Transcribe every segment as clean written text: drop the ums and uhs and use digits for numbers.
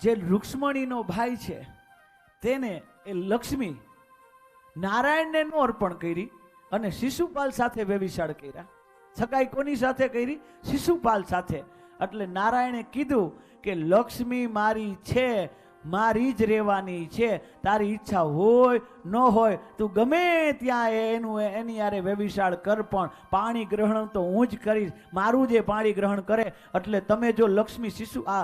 જે રૂક્ષ્મણીનો ભાઈ છે તેને એ લક્ષ્મી નારાયણને નો અર્પણ કરી અને શિશુપાલ સાથે વ્યભિચાર કર્યા. સગાઈ કોની સાથે કરી? શિશુપાલ સાથે. એટલે નારાયણે કીધું કે લક્ષ્મી મારી છે, મારી જ રહેવાની છે, તારી ઈચ્છા હોય ન હોય તું ગમે ત્યાં એની યારે વ્યભિચાર કર, પણ પાણી ગ્રહણ તો હું જ કરીશ, મારું જે પાણી ગ્રહણ કરે. એટલે તમે જો લક્ષ્મી શિશુ આ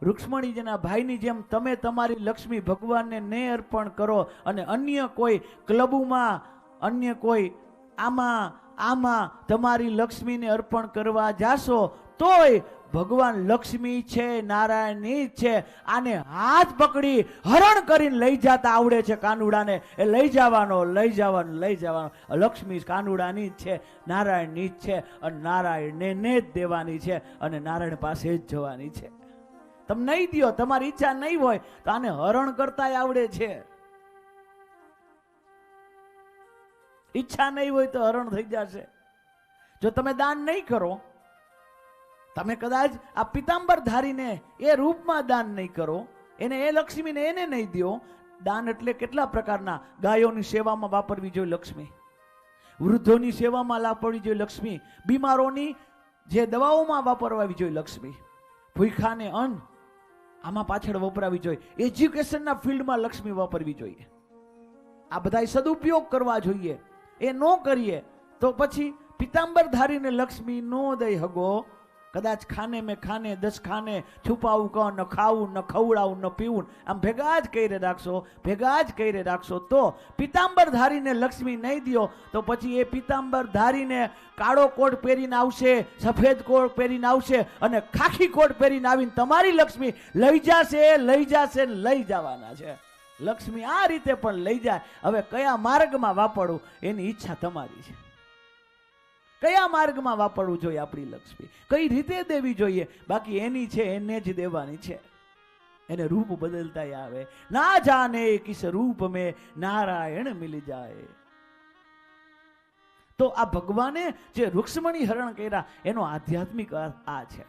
રૂક્ષ્મણીજીના ભાઈની જેમ તમે તમારી લક્ષ્મી ભગવાનને ને અર્પણ કરો અને અન્ય કોઈ ક્લબમાં, અન્ય કોઈ આમાં તમારી લક્ષ્મીને અર્પણ કરવા જાશો તોય ભગવાન લક્ષ્મી છે, નારાયણની જ છે. આને હાથ પકડી હરણ કરીને લઈ જતા આવડે છે કાનુડાને. એ લઈ જવાનો. લક્ષ્મી કાનુડાની જ છે, નારાયણની જ છે અને નારાયણને જ દેવાની છે અને નારાયણ પાસે જ જવાની છે. તમે નહીં દો, તમારી ઈચ્છા નહીં હોય તો આને હરણ કરતા આવડે છે. ઈચ્છા નહીં હોય તો હરણ થઈ જશે. જો તમે દાન નહીં કરો, તમે કદાચ આ પિતાંબર ધારીને એ રૂપમાં દાન નહીં કરો, એને એ લક્ષ્મીને એને નહીં દો. દાન એટલે કેટલા પ્રકારના? ગાયોની સેવામાં વાપરવી જોઈએ લક્ષ્મી, વૃદ્ધોની સેવામાં વાપરવી જોઈએ લક્ષ્મી, બીમારોની જે દવાઓમાં વાપરવી જોઈએ લક્ષ્મી, ભૂખાને અન્ન આમાં પાછળ વપરાવી જોઈએ, એજ્યુકેશનના ફિલ્ડમાં લક્ષ્મી વાપરવી જોઈએ. આ બધા સદુપયોગ કરવા જોઈએ. એ ન કરીએ તો પછી પિતાંબર ધારીને લક્ષ્મી નો દઈ હગો. કદાચ ખાને મેં ખાને 10 ખાને છુપાવું કહો, ન ખાવું ન ખવડાવું ન પીવું, આમ ભેગા જ કરી રાખશો તો પિતાંબર ધારીને લક્ષ્મી નહીં દો તો પછી એ પિતાંબર ધારીને કાળો કોટ પહેરીને આવશે, સફેદ કોટ પહેરીને આવશે અને ખાખી કોટ પહેરીને આવીને તમારી લક્ષ્મી લઈ જશે લઈ જવાના છે. લક્ષ્મી આ રીતે પણ લઈ જાય. હવે કયા માર્ગમાં વાપરવું એની ઈચ્છા તમારી છે. કયા માર્ગમાં વાપરવું જોઈએ આપણી લક્ષ્મી, કઈ રીતે દેવી જોઈએ, બાકી એની છે એને જ દેવાની છે. એને રૂપ બદલતા આવે. ના જાને કિસ રૂપ મેં નારાયણ મિલ જાય. તો આ ભગવાને જે રૂક્ષ્મણી હરણ કર્યા એનો આધ્યાત્મિક આ છે.